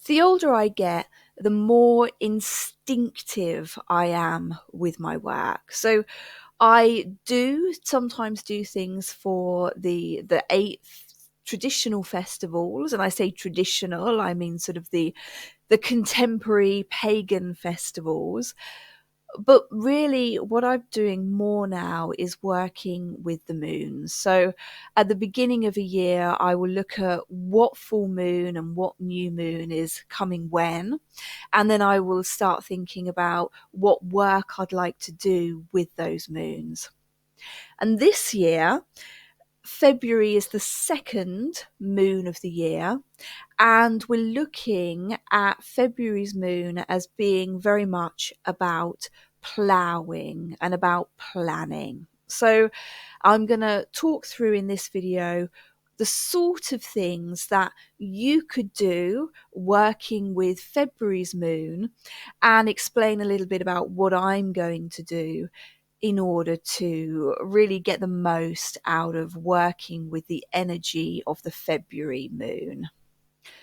The older I get, the more instinctive I am with my work. So I do sometimes do things for the eight traditional festivals, and I say traditional, I mean sort of the contemporary pagan festivals. But really, what I'm doing more now is working with the moons. So at the beginning of a year, I will look at what full moon and what new moon is coming when. And then I will start thinking about what work I'd like to do with those moons. And this year, February is the second moon of the year, and we're looking at February's moon as being very much about ploughing and about planning. So I'm going to talk through in this video the sort of things that you could do working with February's moon, and explain a little bit about what I'm going to do in order to really get the most out of working with the energy of the February moon.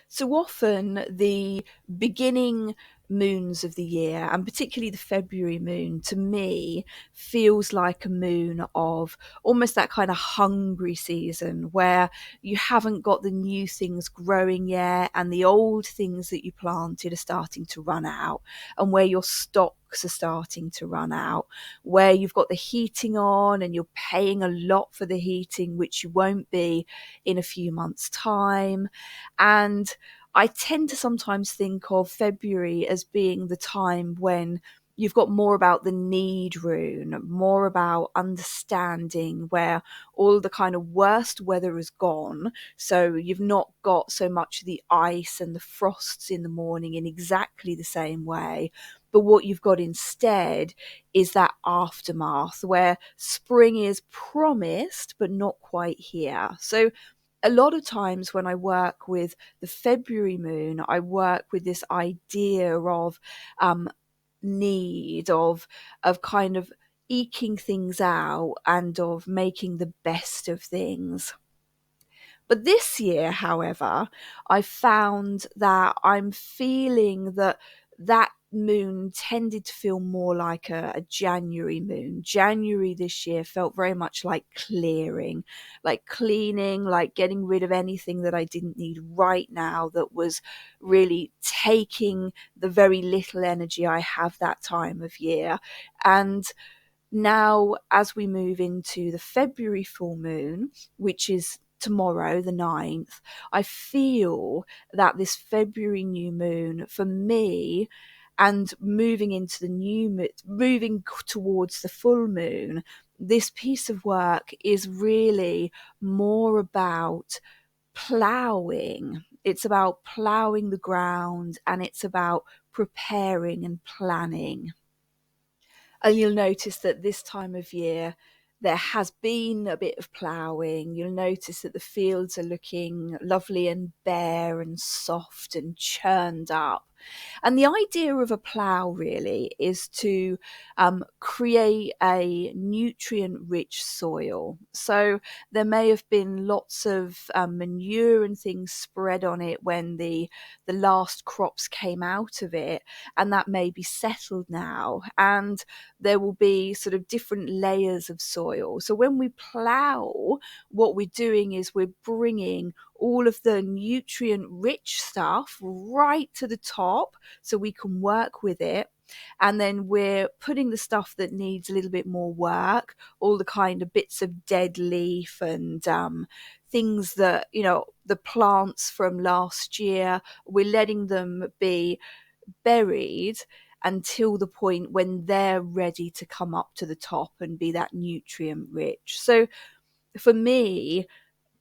So often the beginning moons of the year, and particularly the February moon, to me feels like a moon of almost that kind of hungry season where you haven't got the new things growing yet and the old things that you planted are starting to run out, and where your stocks are starting to run out, where you've got the heating on and you're paying a lot for the heating, which you won't be in a few months' time. And I tend to sometimes think of February as being the time when you've got more about the need rune, more about understanding where all the kind of worst weather is gone. So you've not got so much of the ice and the frosts in the morning in exactly the same way. But what you've got instead is that aftermath where spring is promised, but not quite here. So a lot of times when I work with the February moon, I work with this idea of need, of kind of eking things out and of making the best of things. But this year, however, I found that I'm feeling that moon tended to feel more like a January moon. January this year felt very much like clearing, like cleaning, like getting rid of anything that I didn't need right now, that was really taking the very little energy I have that time of year. And now, as we move into the February full moon, which is tomorrow, the 9th, I feel that this February new moon for me, and moving into the moving towards the full moon, this piece of work is really more about ploughing. It's about ploughing the ground, and it's about preparing and planning. And you'll notice that this time of year, there has been a bit of ploughing. You'll notice that the fields are looking lovely and bare and soft and churned up. And the idea of a plough really is to create a nutrient-rich soil. So there may have been lots of manure and things spread on it when the last crops came out of it, and that may be settled now. And there will be sort of different layers of soil. So when we plough, what we're doing is we're bringing all of the nutrient rich stuff right to the top so we can work with it. And then we're putting the stuff that needs a little bit more work, all the kind of bits of dead leaf and things that, the plants from last year, we're letting them be buried until the point when they're ready to come up to the top and be that nutrient rich. So for me,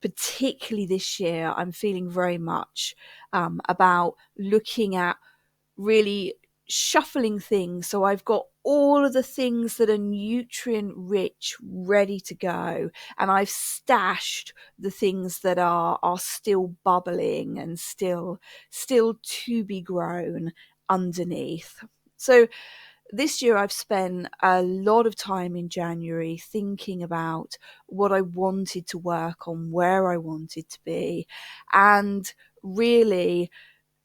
particularly this year, I'm feeling very much about looking at really shuffling things. So I've got all of the things that are nutrient rich ready to go, and I've stashed the things that are still bubbling and still to be grown underneath. So this year I've spent a lot of time in January thinking about what I wanted to work on, where I wanted to be, and really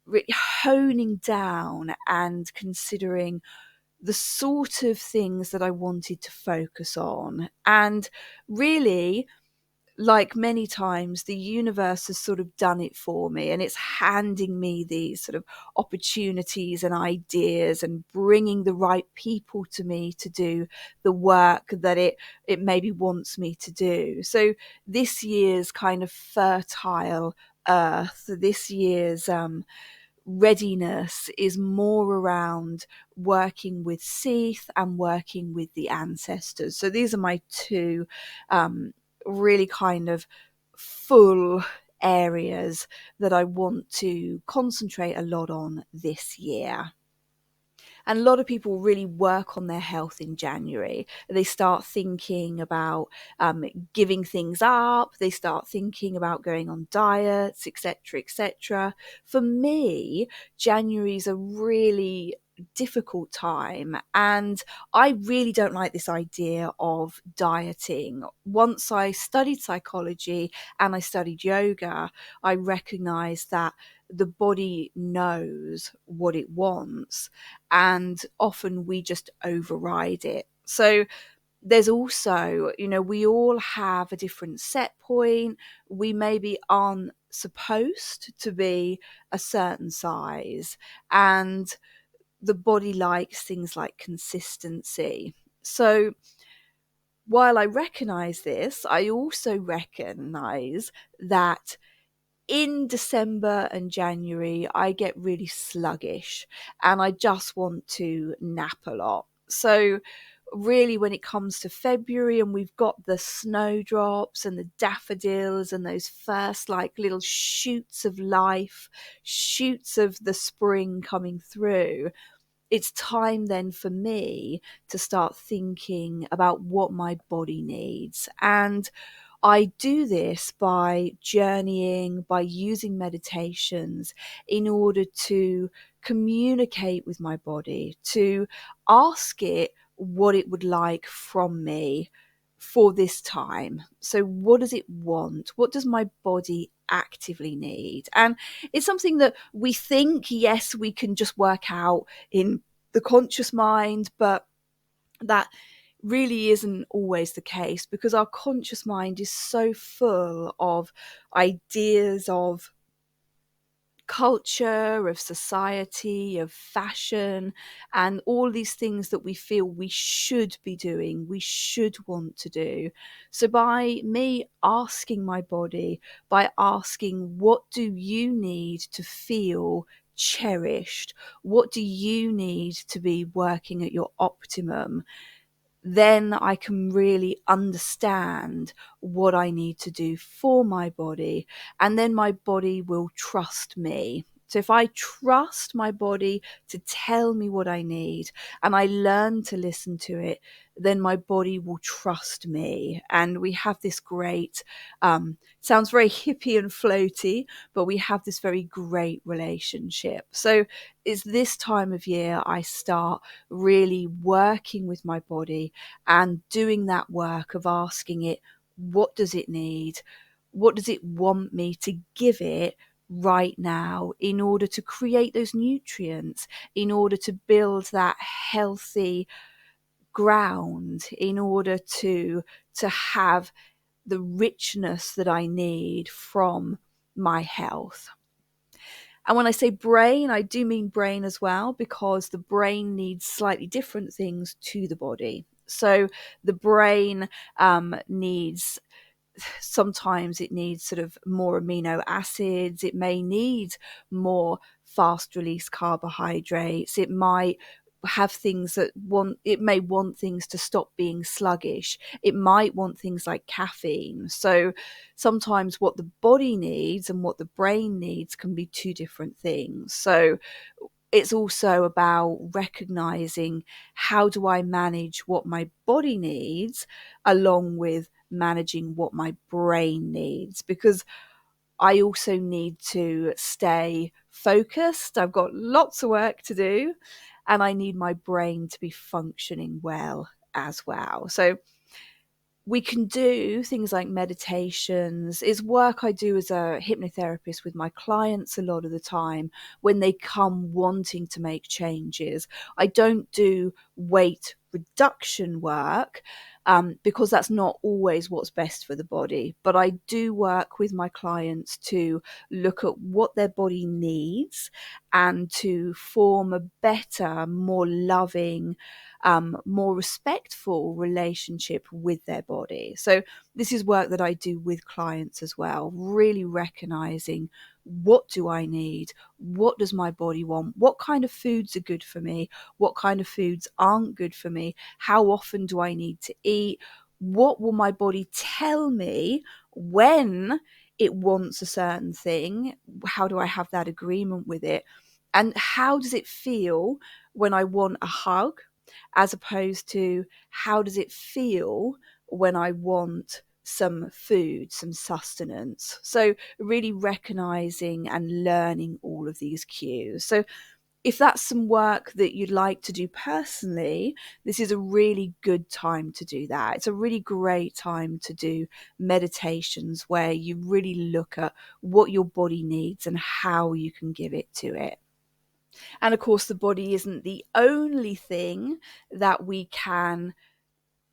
really honing down and considering the sort of things that I wanted to focus on. And really, like many times, the universe has sort of done it for me, and it's handing me these sort of opportunities and ideas and bringing the right people to me to do the work that it maybe wants me to do. So this year's kind of fertile earth, this year's readiness is more around working with Seath and working with the ancestors. So these are my two really kind of full areas that I want to concentrate a lot on this year. And a lot of people really work on their health in January. They start thinking about giving things up. They start thinking about going on diets, etc., etc. For me, January is a really difficult time, and I really don't like this idea of dieting. Once I studied psychology and I studied yoga, I recognized that the body knows what it wants, and often we just override it. So there's also, we all have a different set point. We maybe aren't supposed to be a certain size, and the body likes things like consistency. So while I recognize this, I also recognize that in December and January, I get really sluggish and I just want to nap a lot. So really, when it comes to February and we've got the snowdrops and the daffodils and those first like little shoots of life, shoots of the spring coming through, it's time then for me to start thinking about what my body needs. And I do this by journeying, by using meditations in order to communicate with my body, to ask it what it would like from me for this time. So what does it want? What does my body actively need? And it's something that we think, yes, we can just work out in the conscious mind, but that really isn't always the case, because our conscious mind is so full of ideas of culture, of society, of fashion, and all these things that we feel we should be doing, we should want to do. So by me asking my body, by asking, what do you need to feel cherished? What do you need to be working at your optimum? Then I can really understand what I need to do for my body, and then my body will trust me. So if I trust my body to tell me what I need and I learn to listen to it, then my body will trust me. And we have this great, sounds very hippie and floaty, but we have this very great relationship. So it's this time of year I start really working with my body and doing that work of asking it, what does it need? What does it want me to give it right now in order to create those nutrients, in order to build that healthy ground, in order to have the richness that I need from my health. And when I say brain, I do mean brain as well, because the brain needs slightly different things to the body. So the brain needs, sometimes it needs sort of more amino acids. It may need more fast release carbohydrates. It might have things that it may want things to stop being sluggish. It might want things like caffeine. So sometimes what the body needs and what the brain needs can be two different things. So it's also about recognizing, how do I manage what my body needs along with managing what my brain needs, because I also need to stay focused. I've got lots of work to do and I need my brain to be functioning well as well. So We can do things like meditations. It's work I do as a hypnotherapist with my clients a lot of the time when they come wanting to make changes. I don't do weight reduction work because that's not always what's best for the body. But I do work with my clients to look at what their body needs and to form a better, more loving, more respectful relationship with their body. So this is work that I do with clients as well, really recognizing, what do I need? What does my body want? What kind of foods are good for me? What kind of foods aren't good for me? How often do I need to eat? What will my body tell me when it wants a certain thing? How do I have that agreement with it? And how does it feel when I want a hug, as opposed to how does it feel when I want some food, some sustenance? So really recognizing and learning all of these cues. So if that's some work that you'd like to do personally, this is a really good time to do that. It's a really great time to do meditations where you really look at what your body needs and how you can give it to it. And of course, the body isn't the only thing that we can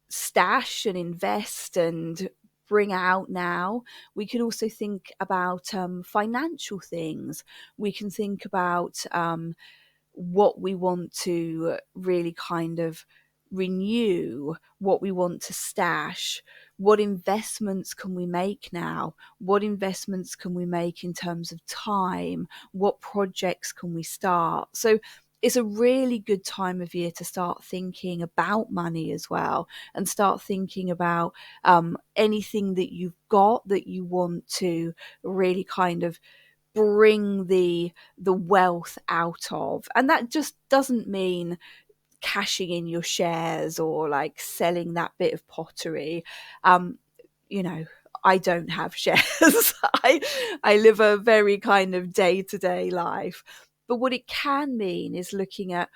stash and invest and bring out now. We can also think about financial things. We can think about what we want to really kind of renew, what we want to stash. What investments can we make now? What investments can we make in terms of time? What projects can we start? So it's a really good time of year to start thinking about money as well, and start thinking about anything that you've got that you want to really kind of bring the wealth out of. And that just doesn't mean cashing in your shares or like selling that bit of pottery. um you know, I don't have shares. I live a very kind of day-to-day life. But what it can mean is looking at,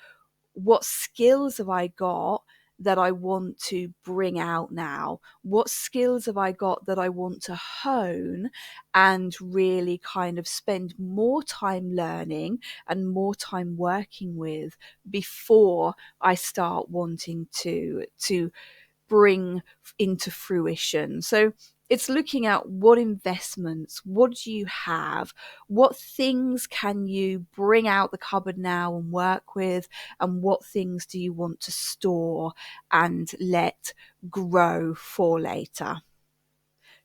what skills have I got that I want to bring out now? What skills have I got that I want to hone and really kind of spend more time learning and more time working with before I start wanting to bring into fruition? So it's looking at, what investments, what do you have, what things can you bring out the cupboard now and work with, and what things do you want to store and let grow for later.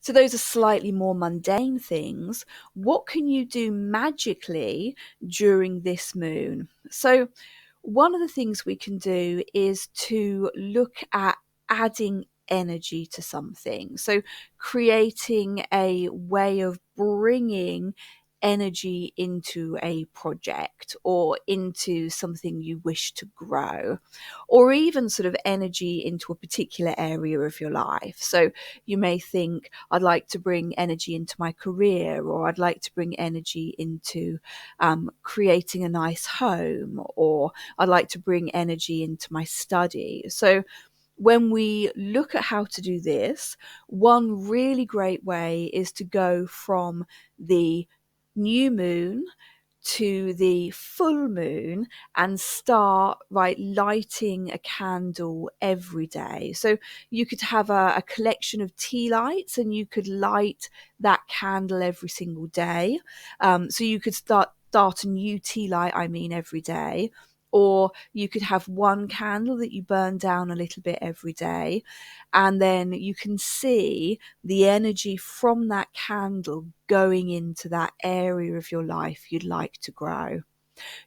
So those are slightly more mundane things. What can you do magically during this moon? So one of the things we can do is to look at adding energy to something. So creating a way of bringing energy into a project or into something you wish to grow, or even sort of energy into a particular area of your life. So you may think, I'd like to bring energy into my career, or I'd like to bring energy into creating a nice home, or I'd like to bring energy into my study. So when we look at how to do this, one really great way is to go from the new moon to the full moon and start lighting a candle every day. So you could have a collection of tea lights and you could light that candle every single day. So you could start a new tea light, every day. Or you could have one candle that you burn down a little bit every day, and then you can see the energy from that candle going into that area of your life you'd like to grow.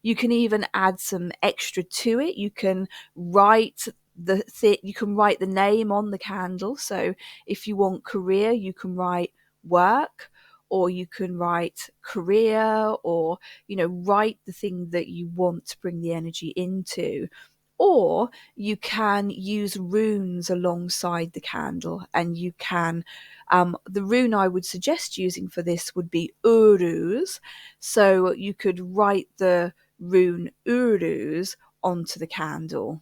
You can even add some extra to it. You can write the name on the candle. So if you want career, you can write work, or you can write career, or write the thing that you want to bring the energy into. Or you can use runes alongside the candle, and you can the rune I would suggest using for this would be Uruz. So you could write the rune Uruz onto the candle.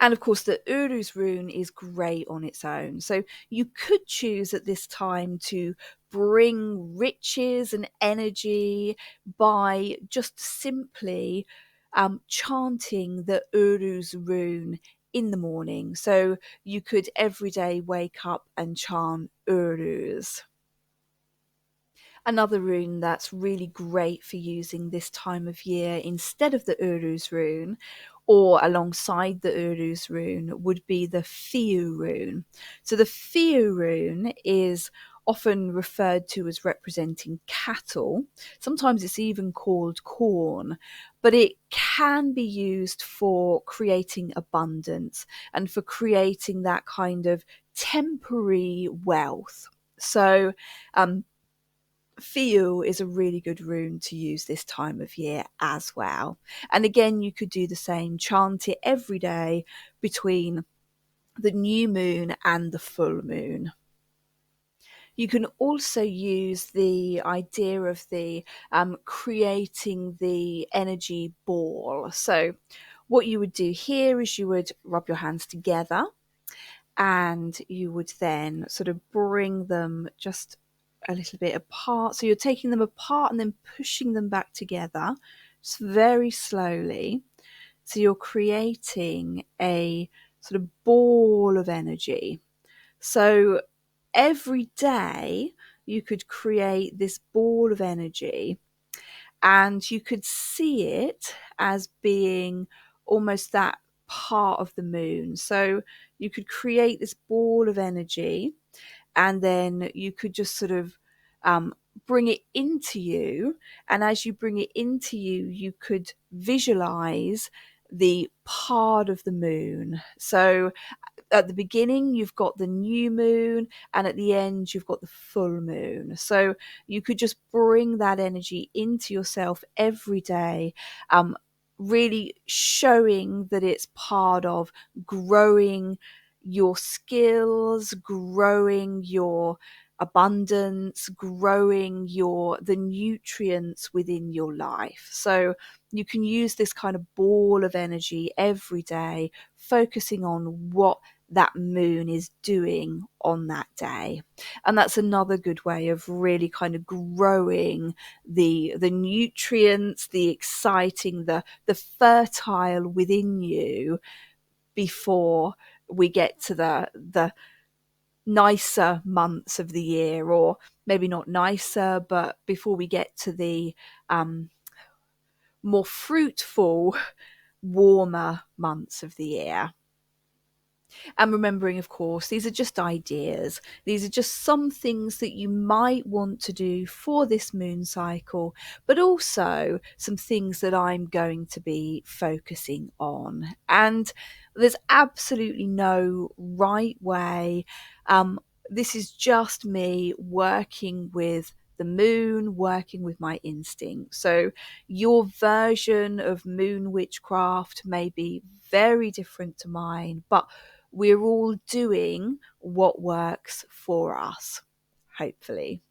And of course, the Uruz rune is great on its own. So you could choose at this time to bring riches and energy by just simply chanting the Uruz rune in the morning. So you could every day wake up and chant Uruz. Another rune that's really great for using this time of year instead of the Uruz rune or alongside the Uruz rune would be the Fiu rune. So the Fiu rune is often referred to as representing cattle. Sometimes it's even called corn, but it can be used for creating abundance and for creating that kind of temporary wealth. So, Feel is a really good rune to use this time of year as well. And again, you could do the same, chant it every day between the new moon and the full moon. You can also use the idea of the creating the energy ball. So, what you would do here is you would rub your hands together and you would then sort of bring them just a little bit apart. So you're taking them apart and then pushing them back together just very slowly. So you're creating a sort of ball of energy. So every day you could create this ball of energy and you could see it as being almost that part of the moon. So you could create this ball of energy and then you could just sort of bring it into you. And as you bring it into you, you could visualize the part of the moon. So at the beginning you've got the new moon and at the end you've got the full moon, so you could just bring that energy into yourself every day, really showing that it's part of growing your skills, growing your abundance, growing the nutrients within your life. So you can use this kind of ball of energy every day, focusing on what that moon is doing on that day. And that's another good way of really kind of growing the nutrients, the exciting, the fertile within you before we get to the nicer months of the year, or maybe not nicer, but before we get to the more fruitful, warmer months of the year. And remembering, of course, these are just ideas. These are just some things that you might want to do for this moon cycle, but also some things that I'm going to be focusing on. And there's absolutely no right way. This is just me working with the moon, working with my instinct. So your version of moon witchcraft may be very different to mine, but we're all doing what works for us, hopefully.